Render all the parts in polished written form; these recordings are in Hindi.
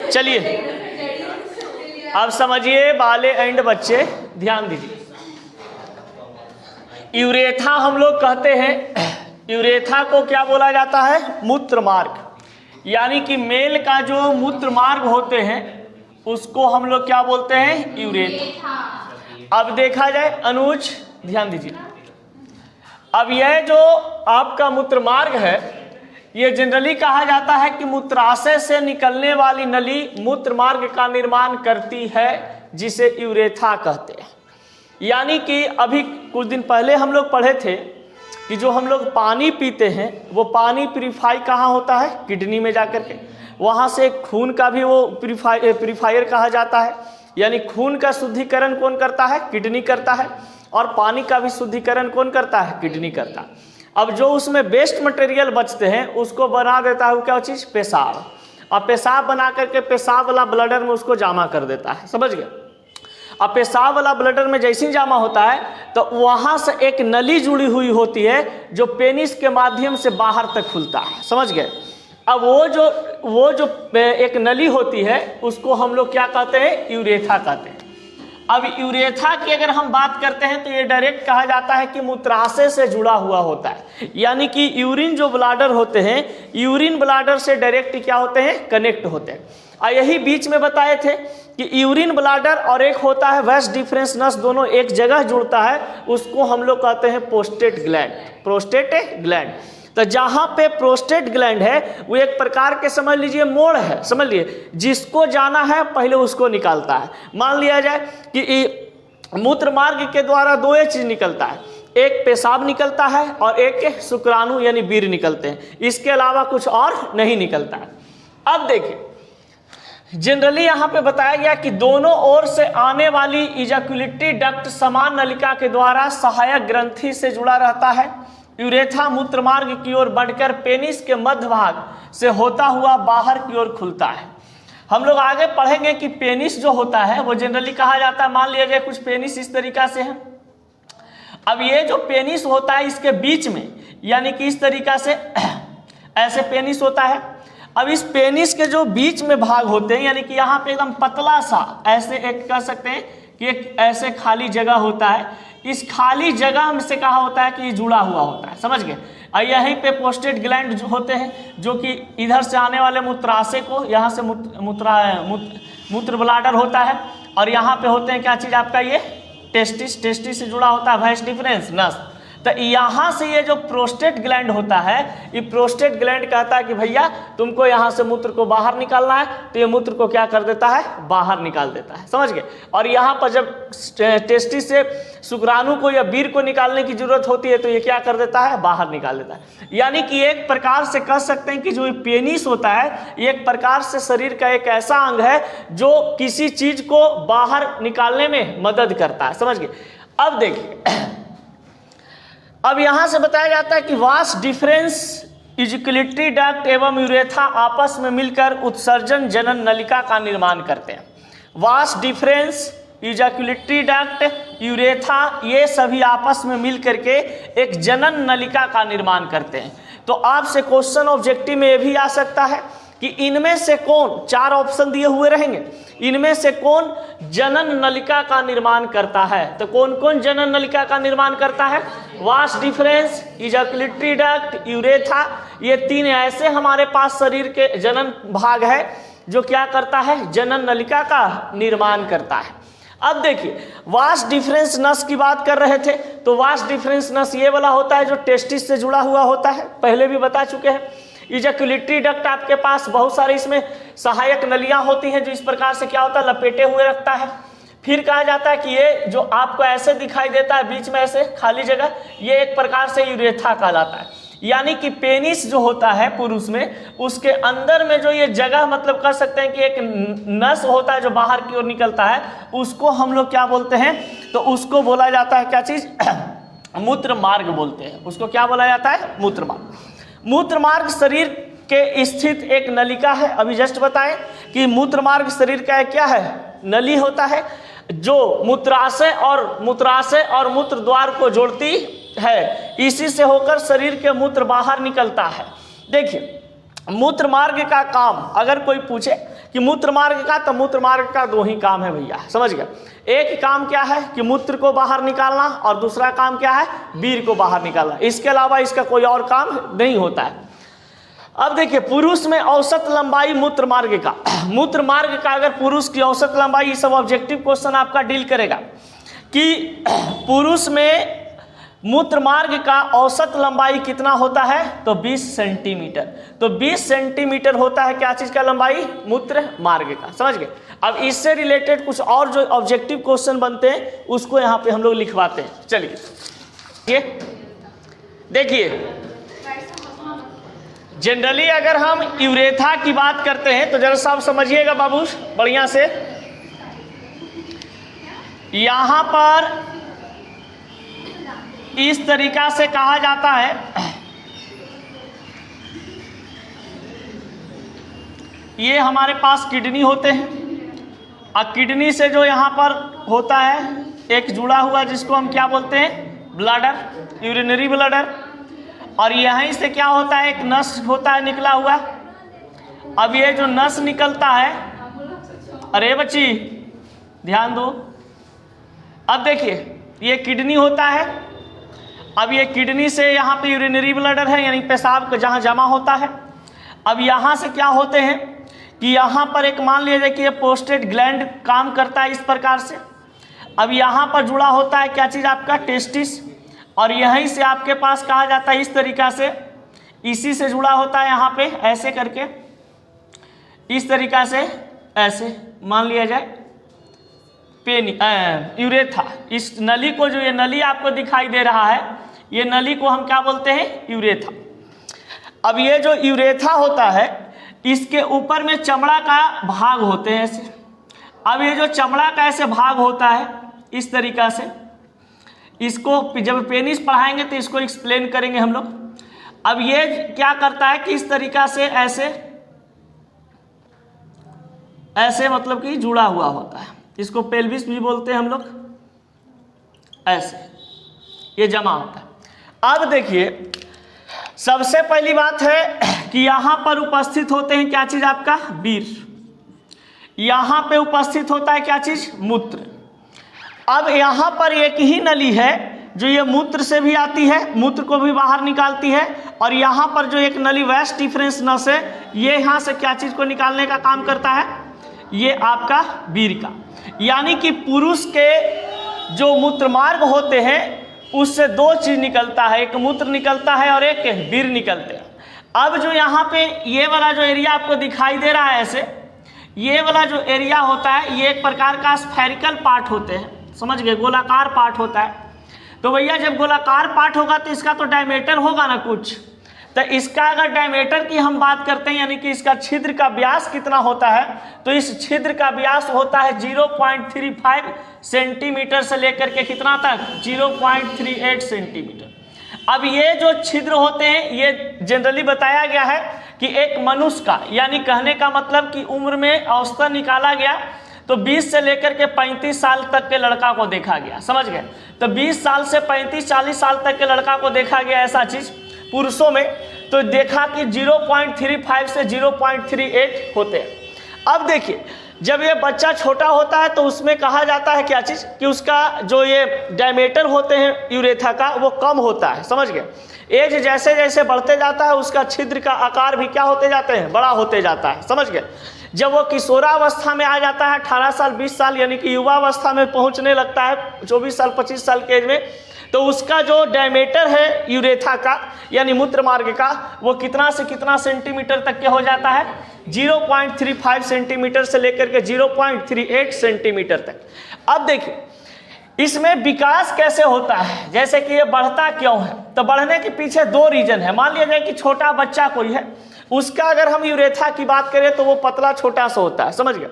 चलिए अब समझिए बाले एंड बच्चे, ध्यान दीजिए। यूरेथा हम लोग कहते हैं, यूरेथा को क्या बोला जाता है? मूत्र मार्ग, यानी कि मेल का जो मूत्र मार्ग होते हैं उसको हम लोग क्या बोलते हैं? यूरेथा। अब देखा जाए अनुज, ध्यान दीजिए। अब यह जो आपका मूत्र मार्ग है ये जनरली कहा जाता है कि मूत्राशय से निकलने वाली नली मूत्र मार्ग का निर्माण करती है, जिसे यूरेथा कहते हैं। यानी कि अभी कुछ दिन पहले हम लोग पढ़े थे कि जो हम लोग पानी पीते हैं वो पानी प्यूरिफाई कहाँ होता है? किडनी में जाकर के। वहाँ से खून का भी वो प्यूरिफायर कहा जाता है, यानी खून का शुद्धिकरण कौन करता है? किडनी करता है। और पानी का भी शुद्धिकरण कौन करता है? किडनी करता है। अब जो उसमें वेस्ट मटेरियल बचते हैं उसको बना देता है वो क्या चीज़? पेशाब। और पेशाब बना करके पेशाब वाला ब्लडर में उसको जमा कर देता है, समझ गए? अब पेशाब वाला ब्लडर में जैसे ही जमा होता है तो वहाँ से एक नली जुड़ी हुई होती है जो पेनिस के माध्यम से बाहर तक खुलता है, समझ गए? अब वो जो एक नली होती है उसको हम लोग क्या कहते हैं? यूरेथा कहते हैं। अब यूरेथा की अगर हम बात करते हैं तो ये डायरेक्ट कहा जाता है कि मूत्राशय से जुड़ा हुआ होता है, यानी कि यूरिन जो ब्लाडर होते हैं यूरिन ब्लाडर से डायरेक्ट क्या होते हैं? कनेक्ट होते हैं। और यही बीच में बताए थे कि यूरिन ब्लाडर और एक होता है वैस डिफरेंस नस, दोनों एक जगह जुड़ता है, उसको हम लोग कहते हैं प्रोस्टेट ग्लैंड। प्रोस्टेट ग्लैंड, तो जहाँ पे प्रोस्टेट ग्लैंड है वो एक प्रकार के समझ लीजिए मोड़ है, समझ लिए, जिसको जाना है पहले उसको निकालता है। मान लिया जाए कि मूत्र मार्ग के द्वारा दो ही चीज निकलता है, एक पेशाब निकलता है और एक शुक्राणु यानी वीर्य निकलते हैं, इसके अलावा कुछ और नहीं निकलता है। अब देखिए जनरली यहाँ पे बताया गया कि दोनों ओर से आने वाली इजैक्युलेटरी डक्ट समान नलिका के द्वारा सहायक ग्रंथि से जुड़ा रहता है। यूरेथा मूत्र मार्ग की ओर बढ़कर पेनिस के मध्य भाग से होता हुआ बाहर की ओर खुलता है। हम लोग आगे पढ़ेंगे कि पेनिस जो होता है वो जनरली कहा जाता है, मान लिया जाए कुछ पेनिस इस तरीका से है। अब ये जो पेनिस होता है इसके बीच में, यानी कि इस तरीका से ऐसे पेनिस होता है। अब इस पेनिस के जो बीच में भाग होते हैं, यानी कि यहाँ पे एकदम पतला सा ऐसे एक कह सकते हैं कि एक ऐसे खाली जगह होता है, इस खाली जगह में से कहा होता है कि ये जुड़ा हुआ होता है, समझ गए? और यहीं पे प्रोस्टेट ग्लैंड जो होते हैं जो कि इधर से आने वाले मूत्राशय को, यहाँ से मूत्र ब्लाडर होता है, और यहाँ पे होते हैं क्या चीज़ आपका? ये टेस्टिस, टेस्टिस से जुड़ा होता है वैस डिफरेंस नस। तो यहाँ से ये जो प्रोस्टेट ग्लैंड होता है, ये प्रोस्टेट ग्लैंड कहता है कि भैया तुमको यहाँ से मूत्र को बाहर निकालना है, तो ये मूत्र को क्या कर देता है? बाहर निकाल देता है, समझ गए? और यहाँ पर जब टेस्टिस से शुक्राणु को या वीर्य को निकालने की जरूरत होती है तो ये क्या कर देता है? बाहर निकाल देता है। यानी कि एक प्रकार से कह सकते हैं कि जो पेनिस होता है ये एक प्रकार से शरीर का एक ऐसा अंग है जो किसी चीज को बाहर निकालने में मदद करता है, समझ गए? अब देखिए अब यहां से बताया जाता है कि वास डिफरेंस इजैक्युलेटरी डक्ट एवं यूरेथा आपस में मिलकर उत्सर्जन जनन नलिका का निर्माण करते हैं। वास डिफरेंस इजैक्युलेटरी डक्ट यूरेथा ये सभी आपस में मिल करके एक जनन नलिका का निर्माण करते हैं। तो आपसे क्वेश्चन ऑब्जेक्टिव में ये भी आ सकता है कि इनमें से कौन, चार ऑप्शन दिए हुए रहेंगे, इनमें से कौन जनन नलिका का निर्माण करता है? तो कौन कौन जनन नलिका का निर्माण करता है? वास डिफरेंस, इजैक्युलेटरी डक्ट, यूरेथा, ये तीन ऐसे हमारे पास शरीर के जनन भाग है जो क्या करता है? जनन नलिका का निर्माण करता है। अब देखिए वास डिफरेंस नस की बात कर रहे थे, तो वास डिफरेंस नस ये वाला होता है जो टेस्टिस से जुड़ा हुआ होता है, पहले भी बता चुके हैं। इजैक्युलेटरी डक्ट आपके पास बहुत सारे इसमें सहायक नलियां होती हैं जो इस प्रकार से क्या होता है? लपेटे हुए रखता है। फिर कहा जाता है कि ये जो आपको ऐसे दिखाई देता है बीच में ऐसे खाली जगह, ये एक प्रकार से यूरेथा कहलाता है। यानी कि पेनिस जो होता है पुरुष में, उसके अंदर में जो ये जगह मतलब कर सकते हैं कि एक नस होता है जो बाहर की ओर निकलता है, उसको हम लोग क्या बोलते हैं? तो उसको बोला जाता है क्या चीज? मूत्र मार्ग बोलते हैं। उसको क्या बोला जाता है? मूत्र मार्ग। मूत्र मार्ग शरीर के स्थित एक नलिका है। अभी जस्ट बताएं कि मूत्र मार्ग शरीर का क्या है? नली होता है जो मूत्राशय और मूत्र द्वार को जोड़ती है। इसी से होकर शरीर के मूत्र बाहर निकलता है। देखिए मूत्र मार्ग का काम अगर कोई पूछे कि मूत्र मार्ग का, तो मूत्र मार्ग का दो ही काम है भैया, समझ गए। एक काम क्या है कि मूत्र को बाहर निकालना, और दूसरा काम क्या है, वीर्य को बाहर निकालना। इसके अलावा इसका कोई और काम नहीं होता है। अब देखिए, पुरुष में औसत लंबाई मूत्र मार्ग का, मूत्र मार्ग का अगर पुरुष की औसत लंबाई, ये सब ऑब्जेक्टिव क्वेश्चन आपका डील करेगा कि पुरुष में मूत्र मार्ग का औसत लंबाई कितना होता है, तो 20 सेंटीमीटर। तो 20 सेंटीमीटर होता है क्या चीज का लंबाई, मूत्र मार्ग का, समझ गए। अब इससे रिलेटेड कुछ और जो ऑब्जेक्टिव क्वेश्चन बनते हैं उसको यहाँ पे हम लोग लिखवाते हैं। चलिए देखिए, जनरली अगर हम यूरेथा की बात करते हैं तो जरा साहब समझिएगा बाबू बढ़िया से, यहाँ पर इस तरीका से कहा जाता है, ये हमारे पास किडनी होते हैं, और किडनी से जो यहाँ पर होता है एक जुड़ा हुआ, जिसको हम क्या बोलते हैं, ब्लडर, यूरिनरी ब्लडर। और यहीं से क्या होता है, एक नस होता है निकला हुआ। अब ये जो नस निकलता है, अरे बच्ची ध्यान दो, अब देखिए ये किडनी होता है। अब ये किडनी से यहाँ पे यूरिनरी ब्लडर है, यानी पेशाब जहाँ जमा होता है। अब यहाँ से क्या होते हैं कि यहाँ पर एक मान लीजिए कि ये प्रोस्टेट ग्लैंड काम करता है इस प्रकार से। अब यहाँ पर जुड़ा होता है क्या चीज़, आपका टेस्टिस, और यहीं से आपके पास कहा जाता है इस तरीका से, इसी से जुड़ा होता है यहाँ पे ऐसे करके, इस तरीका से ऐसे मान लिया जाए पेनी यूरेथा। इस नली को, जो ये नली आपको दिखाई दे रहा है, ये नली को हम क्या बोलते हैं, यूरेथा। अब ये जो यूरेथा होता है, इसके ऊपर में चमड़ा का भाग होते हैं ऐसे। अब ये जो चमड़ा का ऐसे भाग होता है इस तरीका से, इसको जब पेनिस पढ़ाएंगे तो इसको एक्सप्लेन करेंगे हम लोग। अब ये क्या करता है कि इस तरीका से ऐसे ऐसे मतलब कि जुड़ा हुआ होता है, इसको पेल्विस भी बोलते हैं हम लोग, ऐसे ये जमा होता है। अब देखिए, सबसे पहली बात है कि यहाँ पर उपस्थित होते हैं क्या चीज, आपका वीर्य। यहाँ पे उपस्थित होता है क्या चीज, मूत्र। अब यहाँ पर एक ही नली है जो ये मूत्र से भी आती है, मूत्र को भी बाहर निकालती है, और यहाँ पर जो एक नली वेस्ट डिफरेंस नस है, ये यहाँ से क्या चीज को निकालने का काम करता है, ये आपका वीर्य का। यानी कि पुरुष के जो मूत्र मार्ग होते हैं उससे दो चीज निकलता है, एक मूत्र निकलता है और एक वीर्य निकलते हैं। अब जो यहाँ पे ये वाला जो एरिया आपको दिखाई दे रहा है ऐसे, ये वाला जो एरिया होता है, ये एक प्रकार का स्फेरिकल पार्ट होते हैं, समझ गए, गोलाकार पार्ट होता है। तो भैया जब गोलाकार पार्ट होगा तो इसका तो डायमीटर होगा ना कुछ, तो इसका अगर डायमीटर की हम बात करते हैं, यानी कि इसका छिद्र का व्यास कितना होता है, तो इस छिद्र का व्यास होता है 0.35 सेंटीमीटर से लेकर के कितना तक, 0.38 सेंटीमीटर। अब ये जो छिद्र होते हैं, ये जनरली बताया गया है कि एक मनुष्य का, यानी कहने का मतलब कि उम्र में औसतन निकाला गया तो 20 से लेकर के 35 साल तक के लड़का को देखा गया, समझ गए। तो 20 साल से 35-40 साल तक के लड़का को देखा गया ऐसा चीज पुरुषों में, तो देखा कि 0.35 से 0.38 होते हैं। अब देखिए, जब ये बच्चा छोटा होता है तो उसमें कहा जाता है क्या चीज, कि उसका जो ये डायमीटर होते हैं यूरेथा का, वो कम होता है, समझ गए। एज जैसे जैसे बढ़ते जाता है उसका छिद्र का आकार भी क्या होते जाते हैं, बड़ा होते जाता है, समझ गए। जब वो किशोरावस्था में आ जाता है, 18 साल 20 साल यानी कि युवावस्था में पहुंचने लगता है, 24 साल 25 साल के एज में, तो उसका जो डायमीटर है यूरेथा का यानी मूत्र मार्ग का, वो कितना से कितना सेंटीमीटर तक के हो जाता है, 0.35 सेंटीमीटर से लेकर के 0.38 सेंटीमीटर तक। अब देखिए इसमें विकास कैसे होता है, जैसे कि ये बढ़ता क्यों है, तो बढ़ने के पीछे दो रीजन है। मान लिया जाए कि छोटा बच्चा कोई है, उसका अगर हम यूरेथा की बात करें तो वो पतला छोटा सा होता है, समझ गए।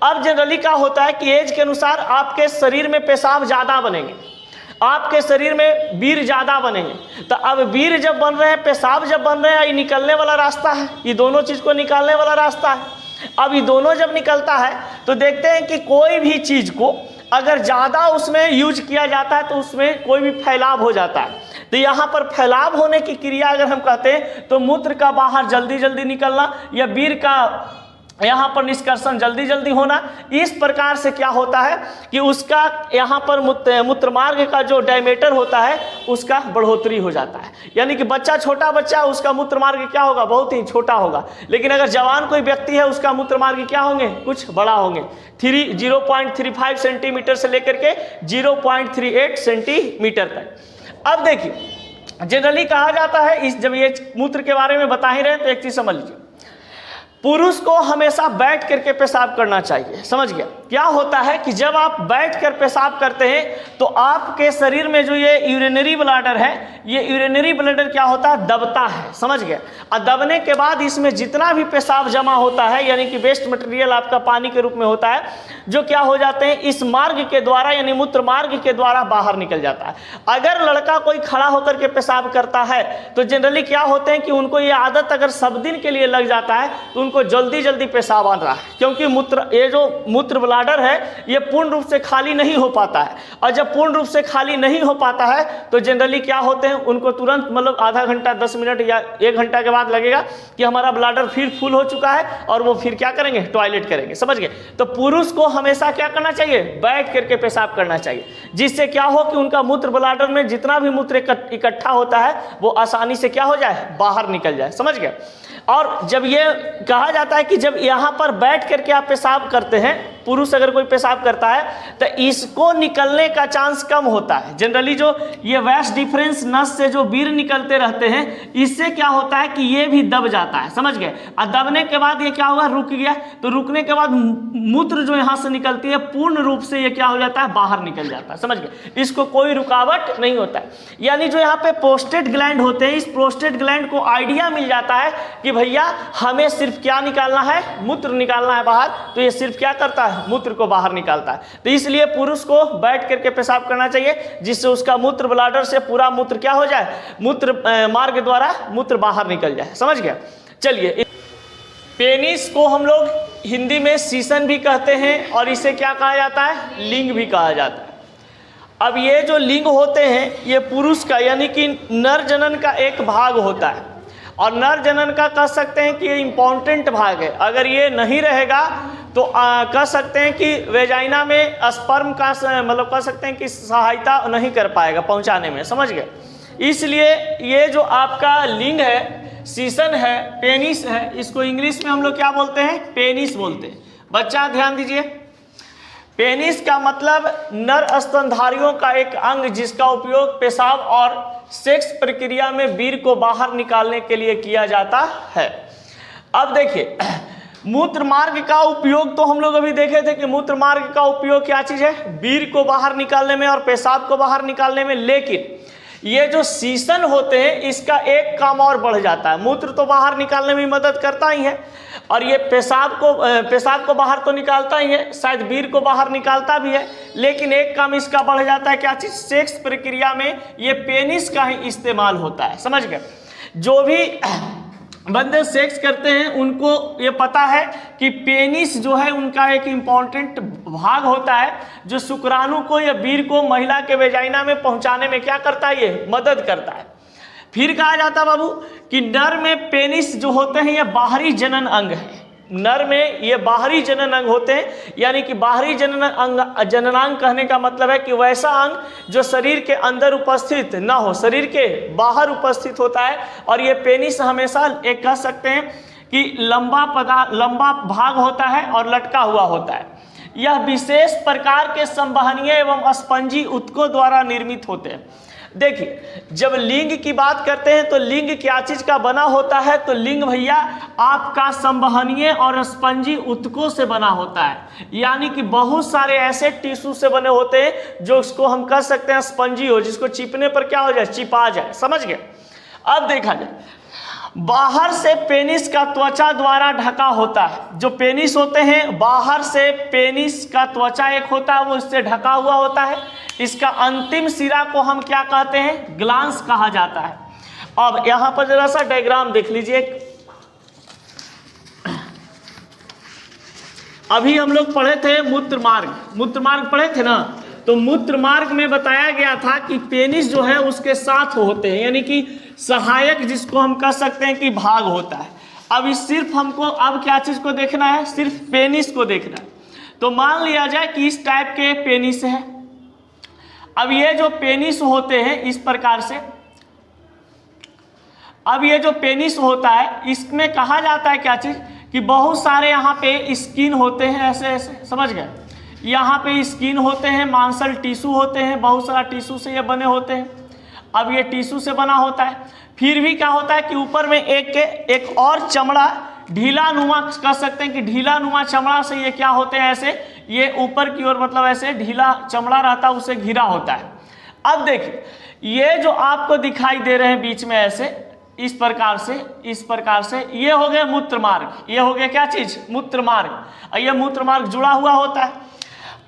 अब जनरली क्या होता है कि एज के अनुसार आपके शरीर में पेशाब ज्यादा बनेंगे, आपके शरीर में वीर्य ज्यादा बनेंगे। तो अब वीर्य जब बन रहे हैं, पेशाब जब बन रहे हैं, ये निकलने वाला रास्ता है, ये दोनों चीज को निकालने वाला रास्ता है। अब ये दोनों जब निकलता है तो देखते हैं कि कोई भी चीज को अगर ज्यादा उसमें यूज किया जाता है तो उसमें कोई भी फैलाव हो जाता है। तो यहाँ पर फैलाव होने की क्रिया अगर हम कहते हैं तो मूत्र का बाहर जल्दी जल्दी निकलना या वीर का यहाँ पर निष्कर्षण जल्दी जल्दी होना, इस प्रकार से क्या होता है कि उसका यहाँ पर मूत्र मार्ग का जो डायमीटर होता है उसका बढ़ोतरी हो जाता है। यानी कि बच्चा, छोटा बच्चा, उसका मूत्र मार्ग क्या होगा, बहुत ही छोटा होगा। लेकिन अगर जवान कोई व्यक्ति है उसका मूत्र मार्ग क्या होंगे, कुछ बड़ा होंगे। 0.35 सेंटीमीटर से लेकर के 0.38 सेंटीमीटर तक। अब देखिए, जनरली कहा जाता है, इस जब ये मूत्र के बारे में बता ही रहे तो एक चीज समझ लीजिए, पुरुष को हमेशा बैठ करके पेशाब करना चाहिए। समझ गया? क्या होता है कि जब आप बैठ कर पेशाब करते हैं तो आपके शरीर में जो ये यूरिनरी ब्लैडर है, ये यूरिनरी ब्लैडर क्या होता है, दबता है। समझ गए? और दबने के बाद इसमें जितना भी पेशाब जमा होता है, यानी कि वेस्ट मटेरियल आपका पानी के रूप में होता है, जो क्या हो जाते हैं, इस मार्ग के द्वारा यानी मूत्र मार्ग के द्वारा बाहर निकल जाता है। अगर लड़का कोई खड़ा होकर के पेशाब करता है तो जनरली क्या होते हैं कि उनको ये आदत अगर सब दिन के लिए लग जाता है तो उनको जल्दी जल्दी पेशाब आ रहा है, क्योंकि ये जो मूत्र ब्लैडर है ये पूर्ण रूप से खाली नहीं हो पाता है। और जब पूर्ण रूप से खाली नहीं हो पाता है तो जनरली क्या होते हैं, उनको तुरंत मतलब आधा घंटा 10 मिनट या 1 घंटा के बाद लगेगा कि हमारा ब्लैडर फिर फुल हो चुका है और वो फिर क्या करेंगे, टॉयलेट करेंगे। समझ गए? तो पुरुष को हमेशा क्या करना चाहिए, बैठ करके पेशाब करना चाहिए, जिससे क्या हो कि उनका मूत्र ब्लैडर में जितना भी मूत्र इकट्ठा होता है वो आसानी से क्या हो जाए, बाहर निकल जाए। समझ गए? और जब ये कहा जाता है कि जब यहाँ पर बैठ करके आप पेशाब करते हैं, पुरुष अगर कोई पेशाब करता है तो इसको निकलने का चांस कम होता है। जनरली जो ये वैस डिफरेंस नस से जो वीर निकलते रहते हैं, इससे क्या होता है कि ये भी दब जाता है। समझ गए? और दबने के बाद ये क्या हुआ, रुक गया। तो रुकने के बाद मूत्र जो यहाँ से निकलती है पूर्ण रूप से ये क्या हो जाता है, बाहर निकल जाता है। समझ गए? इसको कोई रुकावट नहीं होता है। यानी जो यहाँ पे प्रोस्टेट ग्लैंड होते हैं, इस प्रोस्टेट ग्लैंड को आइडिया मिल जाता है कि भैया हमें सिर्फ क्या निकालना है, मूत्र निकालना है बाहर, तो ये सिर्फ क्या करता है, मूत्र को बाहर निकालता है। तो इसलिए पुरुष को बैठ करके पेशाब करना चाहिए, जिससे उसका मूत्र ब्लैडर से पूरा मूत्र क्या हो जाए, मूत्र मार्ग द्वारा मूत्र बाहर निकल जाए। समझ गया? चलिए, पेनिस को हम लोग हिंदी में सीसन भी कहते हैं और इसे क्या कहा जाता है, लिंग भी कहा जाता है। अब ये जो लिंग होते हैं ये पुरुष का यानी कि नर जनन का एक भाग होता है, और नर जनन का कह सकते हैं कि ये इम्पॉर्टेंट भाग है। अगर ये नहीं रहेगा तो कह सकते हैं कि वेजाइना में स्पर्म का मतलब कह सकते हैं कि सहायता नहीं कर पाएगा पहुंचाने में। समझ गए? इसलिए ये जो आपका लिंग है, सीसन है, पेनिस है, इसको इंग्लिश में हम लोग क्या बोलते हैं, पेनिस बोलते हैं। बच्चा ध्यान दीजिए, पेनिस का मतलब नर स्तनधारियों का एक अंग जिसका उपयोग पेशाब और सेक्स प्रक्रिया में वीर को बाहर निकालने के लिए किया जाता है। अब देखिए, मूत्र मार्ग का उपयोग तो हम लोग अभी देखे थे कि मूत्र मार्ग का उपयोग क्या चीज है, वीर को बाहर निकालने में और पेशाब को बाहर निकालने में। लेकिन ये जो सीसन होते हैं इसका एक काम और बढ़ जाता है। मूत्र तो बाहर निकालने में मदद करता ही है और ये पेशाब को बाहर तो निकालता ही है, शायद वीर को बाहर निकालता भी है, लेकिन एक काम इसका बढ़ जाता है। क्या चीज? सेक्स प्रक्रिया में ये पेनिस का ही इस्तेमाल होता है। समझ गए? जो भी बंदे सेक्स करते हैं उनको ये पता है कि पेनिस जो है उनका एक इम्पॉर्टेंट भाग होता है, जो शुक्राणु को या वीर को महिला के वेजाइना में पहुंचाने में क्या करता है, ये मदद करता है। फिर कहा जाता है बाबू कि नर में पेनिस जो होते हैं ये बाहरी जनन अंग है। नर में ये बाहरी जनन अंग होते हैं, यानी कि बाहरी जननांग कहने का मतलब है कि वैसा अंग जो शरीर के अंदर उपस्थित ना हो, शरीर के बाहर उपस्थित होता है। और ये पेनिस हमेशा एक कह सकते हैं कि लंबा भाग होता है और लटका हुआ होता है। यह विशेष प्रकार के संवहनीय एवं स्पंजी ऊतकों द्वारा निर्मित होते हैं। देखिए, जब लिंग की बात करते हैं तो लिंग क्या चीज का बना होता है, तो लिंग भैया आपका संवहनीय और स्पंजी ऊतकों से बना होता है। यानी कि बहुत सारे ऐसे टिश्यू से बने होते हैं जो उसको हम कह सकते हैं स्पंजी हो, जिसको चिपने पर क्या हो जाए, चिपा जाए। समझ गए? अब देखा जाए, बाहर से पेनिस का त्वचा द्वारा ढका होता है। जो पेनिस होते हैं बाहर से पेनिस का त्वचा एक होता है, वो इससे ढका हुआ होता है। इसका अंतिम सिरा को हम क्या कहते हैं, ग्लांस कहा जाता है। अब यहां पर जरा सा डायग्राम देख लीजिए। अभी हम लोग पढ़े थे मूत्र मार्ग पढ़े थे ना, तो मूत्र मार्ग में बताया गया था कि पेनिस जो है उसके साथ होते हैं, यानी कि सहायक जिसको हम कह सकते हैं कि भाग होता है। अब इस सिर्फ हमको अब क्या चीज को देखना है, सिर्फ पेनिस को देखना है। तो मान लिया जाए कि इस टाइप के पेनिस है। अब ये जो पेनिस होते हैं इस प्रकार से, अब ये जो पेनिस होता है इसमें कहा जाता है क्या चीज कि बहुत सारे यहाँ पे स्किन होते हैं, ऐसे ऐसे, समझ गए। यहाँ पे स्किन होते हैं, मांसल टिश्यू होते हैं, बहुत सारा टिश्यू से ये बने होते हैं। अब ये टिश्यू से बना होता है। फिर भी क्या होता है कि ऊपर में एक और चमड़ा ढीला नुमा कह सकते हैं कि ढीला नुमा चमड़ा से ये क्या होते हैं, ऐसे ये ऊपर की ओर मतलब ऐसे ढीला चमड़ा रहता है, उसे घिरा होता है। अब देखिए ये जो आपको दिखाई दे रहे हैं बीच में ऐसे इस प्रकार से ये हो गया मूत्र मार्ग, ये हो गया क्या चीज, मूत्र मार्ग। ये मूत्र मार्ग जुड़ा हुआ होता है।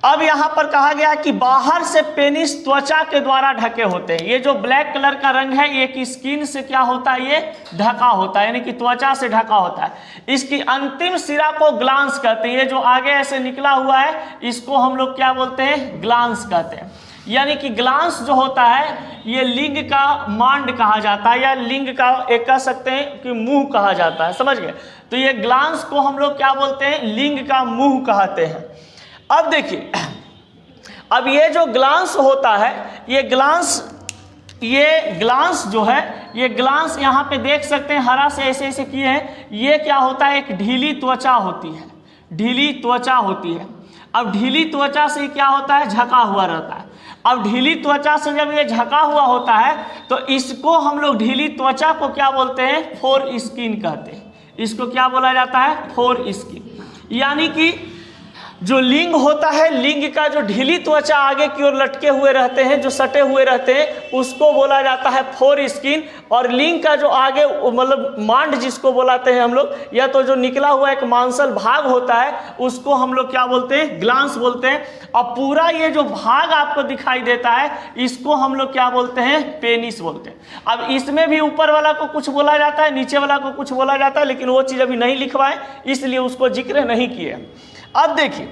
अब यहाँ पर कहा गया कि बाहर से पेनिस त्वचा के द्वारा ढके होते हैं। ये जो ब्लैक कलर का रंग है ये कि स्किन से क्या होता है, ये ढका होता है, यानी कि त्वचा से ढका होता है। इसकी अंतिम सिरा को ग्लांस कहते हैं। ये जो आगे ऐसे निकला हुआ है इसको हम लोग क्या बोलते हैं, ग्लांस कहते हैं। यानी कि ग्लांस जो होता है ये लिंग का मांड कहा जाता है, या लिंग का एक कह सकते हैं कि मुंह कहा जाता है, समझ गए। तो ये ग्लांस को हम लोग क्या बोलते हैं, लिंग का मुंह कहते हैं। अब देखिए अब ये जो ग्लांस होता है ये ग्लांस जो है, ये ग्लांस यहाँ पे देख सकते हैं हरा से ऐसे ऐसे किए हैं। ये क्या होता है, एक ढीली त्वचा होती है, ढीली त्वचा होती है। अब ढीली त्वचा से क्या होता है, झका हुआ रहता है। अब ढीली त्वचा से जब ये झका हुआ होता है तो इसको हम लोग ढीली त्वचा को क्या बोलते हैं, फोर स्किन कहते हैं। इसको क्या बोला जाता है, फोर स्किन। यानी कि जो लिंग होता है, लिंग का जो ढीली त्वचा आगे की ओर लटके हुए रहते हैं, जो सटे हुए रहते हैं, उसको बोला जाता है फोर स्किन। और लिंग का जो आगे मतलब मांड जिसको बोलाते हैं हम लोग, या तो जो निकला हुआ एक मांसल भाग होता है उसको हम लोग क्या बोलते हैं, ग्लांस बोलते हैं। और पूरा ये जो भाग आपको दिखाई देता है इसको हम लोग क्या बोलते हैं, पेनिस बोलते हैं। अब इसमें भी ऊपर वाला को कुछ बोला जाता है, नीचे वाला को कुछ बोला जाता है, लेकिन वो चीज़ अभी नहीं लिखवाए इसलिए उसको जिक्र नहीं किए। अब देखिए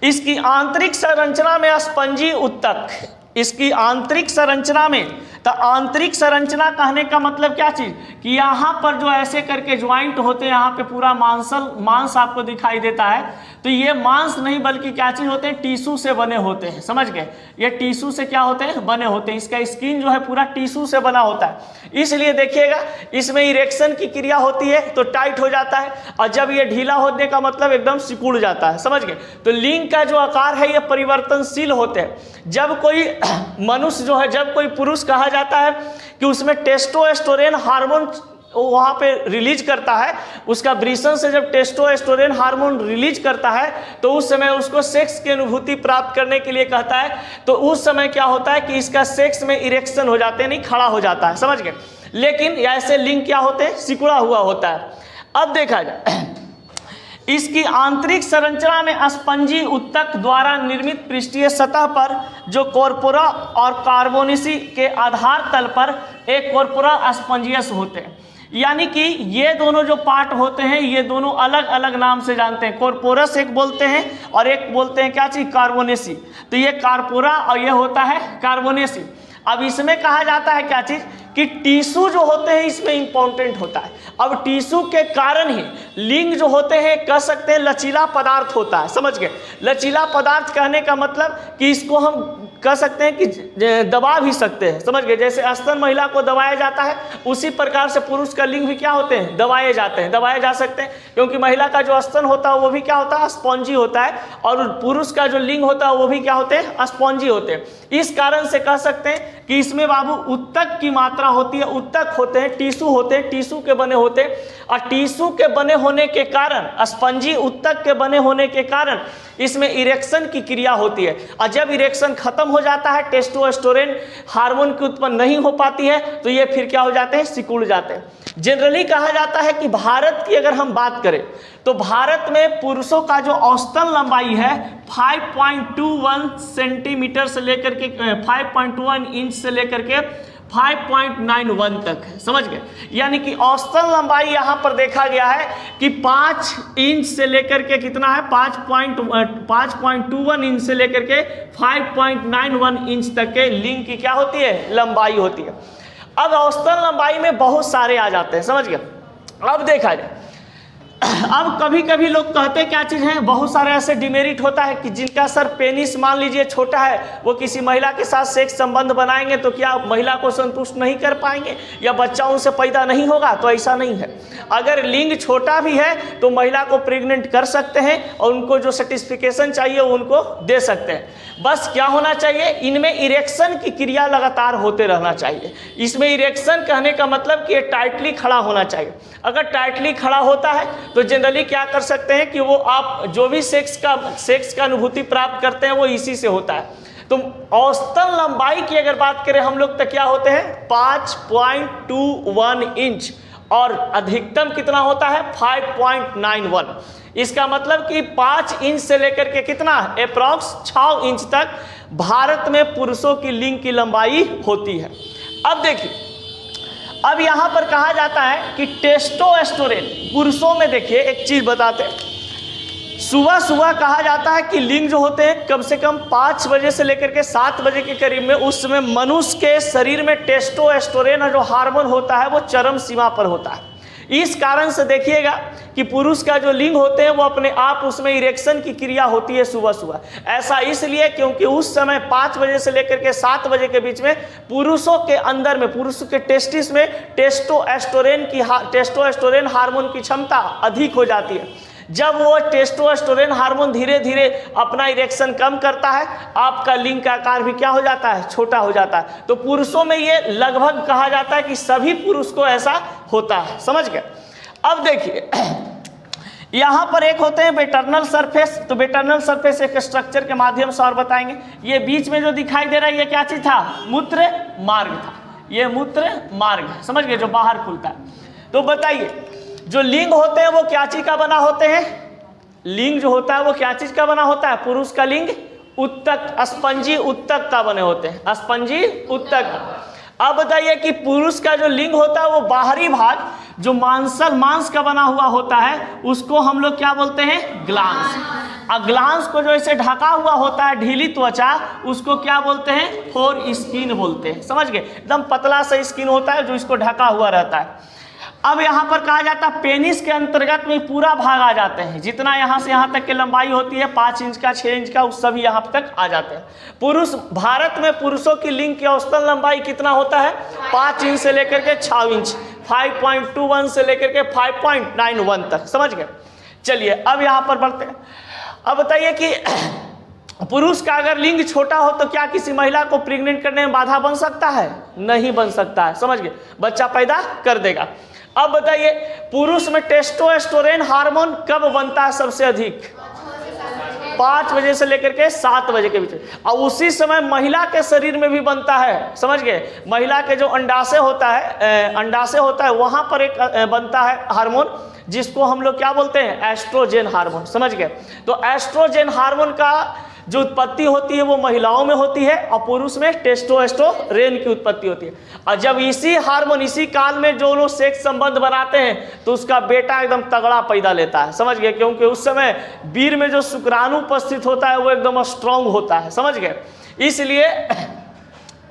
इसकी आंतरिक संरचना में स्पंजी उत्तक, इसकी आंतरिक संरचना में, तो आंतरिक संरचना कहने का मतलब क्या चीज कि यहाँ पर जो ऐसे करके ज्वाइंट होते हैं, यहाँ पे पूरा मांस आपको दिखाई देता है। तो ये मांस नहीं बल्कि क्या चीज होते हैं, टिश्यू से बने होते हैं, समझ गए। ये टिश्यू से क्या होते हैं, बने होते हैं। इसका स्किन जो है पूरा टिश्यू से बना होता है। इसलिए देखिएगा इसमें इरेक्शन की क्रिया होती है तो टाइट हो जाता है, और जब ये ढीला होने का मतलब एकदम सिकुड़ जाता है, समझ गए। तो लिंग का जो आकार है ये परिवर्तनशील होते हैं। जब कोई मनुष्य जो है, जब कोई पुरुष कहा जाता है कि उसमें टेस्टोस्टेरोन हार्मोन वहाँ पे रिलीज करता है, उसका वृषण से जब टेस्टोस्टेरोन हार्मोन रिलीज करता है तो उस समय उसको सेक्स की अनुभूति प्राप्त करने के लिए कहता है। तो उस समय क्या होता है कि इसका सेक्स में इरेक्शन हो जाते हैं, नहीं खड़ा हो जाता है, समझ गए। लेकिन ऐसे लिंग क्या होते हैं, सिकुड़ा हुआ होता है। अब देखा जाए इसकी आंतरिक संरचना में स्पंजी उत्तक द्वारा निर्मित पृष्ठीय सतह पर जो कॉर्पोरा और कार्बोनेसी के आधार तल पर एक कॉर्पोरा स्पंजियस होते हैं। यानी कि ये दोनों जो पार्ट होते हैं ये दोनों अलग अलग नाम से जानते हैं। कॉर्पोरस एक बोलते हैं और एक बोलते हैं क्या चीज, कार्बोनेसी। तो ये कार्पोरा और ये होता है कार्बोनेसी। अब इसमें कहा जाता है क्या चीज कि टिश्यू जो होते हैं इसमें इंपॉर्टेंट होता है। अब टिश्यू के कारण ही लिंग जो होते हैं कह सकते हैं लचीला पदार्थ होता है, समझ गए। लचीला पदार्थ कहने का मतलब कि इसको हम कह सकते हैं कि दबा भी सकते हैं, समझ गए। जैसे स्तन महिला को दबाया जाता है उसी प्रकार से पुरुष का लिंग भी क्या होते हैं, दबाए जाते हैं, दबाए जा सकते हैं। क्योंकि महिला का जो स्तन होता है वो भी क्या होता है, स्पॉन्जी होता है, और पुरुष का जो लिंग होता है वो भी क्या होते हैं, स्पॉन्जी होते हैं। इस कारण से कह सकते हैं कि इसमें बाबू उत्तक की मात्रा होती है। उत्तक होते हैं, टिश्यू होते हैं, टिश्यू के बने होते हैं। और टिश्यू के बने होने के कारण, स्पंजी उत्तक के बने होने के कारण इसमें इरेक्शन की क्रिया होती है। और जब इरेक्शन खत्म हो जाता है, टेस्टोस्टेरोन हार्मोन की उत्पन्न नहीं हो पाती है, तो ये फिर क्या हो जाते हैं, सिकुड़ जाते हैं। जनरली कहा जाता है कि भारत की अगर हम बात करें तो भारत में पुरुषों का जो औसतन लंबाई है 5.21 सेंटीमीटर से लेकर के 5.1 इंच से लेकर के 5.91 तक है, समझ गए। यानी कि औसतन लंबाई यहाँ पर देखा गया है कि 5 इंच से लेकर के कितना है 5.21 इंच से लेकर के 5.91 इंच तक के लिंग की क्या होती है, लंबाई होती है। अब औसतन लंबाई में बहुत सारे आ जाते हैं, समझ गए। अब देखा जाए, अब कभी कभी लोग कहते क्या चीज़ है, बहुत सारे ऐसे डिमेरिट होता है कि जिनका सर पेनिस मान लीजिए छोटा है, वो किसी महिला के साथ सेक्स संबंध बनाएंगे तो क्या महिला को संतुष्ट नहीं कर पाएंगे या बच्चा उनसे पैदा नहीं होगा, तो ऐसा नहीं है। अगर लिंग छोटा भी है तो महिला को प्रेग्नेंट कर सकते हैं और उनको जो सर्टिफिकेशन चाहिए वो उनको दे सकते हैं। बस क्या होना चाहिए, इनमें इरेक्शन की क्रिया लगातार होते रहना चाहिए। इसमें इरेक्शन कहने का मतलब कि ये टाइटली खड़ा होना चाहिए। अगर टाइटली खड़ा होता है तो जनरली क्या कर सकते हैं कि वो आप जो भी सेक्स का अनुभूति प्राप्त करते हैं वो इसी से होता है। तो औसतन लंबाई की अगर बात करें हम लोग तो क्या होते हैं 5.21 इंच और अधिकतम कितना होता है 5.91। इसका मतलब कि 5 इंच से लेकर के कितना अप्रॉक्स 6 इंच तक भारत में पुरुषों की लिंग की लंबाई होती है। अब देखिए, अब यहाँ पर कहा जाता है कि टेस्टोस्टेरोन पुरुषों में, देखिए एक चीज़ बताते हैं, सुबह सुबह कहा जाता है कि लिंग जो होते हैं कम से कम 5 बजे से लेकर के 7 बजे के करीब में, उस समय मनुष्य के शरीर में टेस्टोस्टेरोन जो हार्मोन होता है वो चरम सीमा पर होता है। इस कारण से देखिएगा कि पुरुष का जो लिंग होते हैं वो अपने आप उसमें इरेक्शन की क्रिया होती है सुबह सुबह। ऐसा इसलिए क्योंकि उस समय 5 बजे से लेकर के 7 बजे के बीच में पुरुषों के अंदर में, पुरुषों के टेस्टिस में टेस्टोस्टेरोन हार्मोन की क्षमता अधिक हो जाती है। जब वो टेस्टोस्टेरोन हार्मोन धीरे धीरे अपना इरेक्शन कम करता है, आपका लिंग का आकार भी क्या हो जाता है, छोटा हो जाता है। तो पुरुषों में ये लगभग कहा जाता है कि सभी पुरुष को ऐसा होता है, समझ गए। अब देखिए यहाँ पर एक होते हैं वेटरनल सरफेस। तो वेटरनल सरफेस एक स्ट्रक्चर के माध्यम से और बताएंगे। ये बीच में जो दिखाई दे रहा है ये क्या चीज था, मूत्र मार्ग था। ये मूत्र मार्ग है, समझ गए, जो बाहर खुलता है। तो बताइए जो लिंग होते हैं वो क्या चीज का बना होते हैं, लिंग जो होता है वो क्या चीज का बना होता है, पुरुष का लिंग उत्तक, स्पंजी उत्तक का बने होते हैं, स्पंजी उत्तक। अब बताइए कि पुरुष का जो लिंग होता है वो बाहरी भाग जो मांस का बना हुआ होता है उसको हम लोग क्या बोलते हैं, ग्लांस। ग्लांस को जो ऐसे ढका हुआ होता है ढीली त्वचा, उसको क्या बोलते हैं, फोर स्किन बोलते हैं, समझ गए। एकदम पतला सा स्किन होता है जो इसको ढका हुआ रहता है। अब यहाँ पर कहा जाता है पेनिस के अंतर्गत में पूरा भाग आ जाते हैं, जितना यहाँ से यहाँ तक की लंबाई होती है 5 इंच का 6 इंच का, उस सभी यहाँ तक आ जाते हैं। पुरुष, भारत में पुरुषों की लिंग की औसतन लंबाई कितना होता है 5 इंच से लेकर के 6 इंच, 5.21 से लेकर के 5.91 तक, समझ गए। चलिए अब यहाँ पर बढ़ते हैं। अब बताइए कि पुरुष का अगर लिंग छोटा हो तो क्या किसी महिला को प्रेग्नेंट करने में बाधा बन सकता है, नहीं बन सकता है, समझ गए, बच्चा पैदा कर देगा। अब बताइए पुरुष में टेस्टोस्टेरोन हार्मोन कब बनता है सबसे अधिक, 5 बजे से लेकर के 7 बजे के बीच में। और उसी समय महिला के शरीर में भी बनता है, समझ गए। महिला के जो अंडाशय होता है वहां पर एक बनता है हार्मोन जिसको हम लोग क्या बोलते हैं, एस्ट्रोजन हार्मोन, समझ गए। तो एस्ट्रोजन हार्मोन का जो उत्पत्ति होती है वो महिलाओं में होती है और पुरुष में टेस्टोस्टेरोन की उत्पत्ति होती है। और जब इसी हार्मोन, इसी काल में जो लोग सेक्स संबंध बनाते हैं तो उसका बेटा एकदम तगड़ा पैदा लेता है, समझ गए, क्योंकि उस समय वीर में जो शुक्राणु उपस्थित होता है वो एकदम स्ट्रांग होता है, समझ गए। इसलिए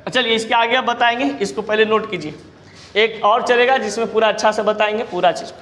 चलिए इसके आगे अब बताएंगे, इसको पहले नोट कीजिए। एक और चलेगा जिसमें पूरा अच्छा से बताएंगे पूरा चीज।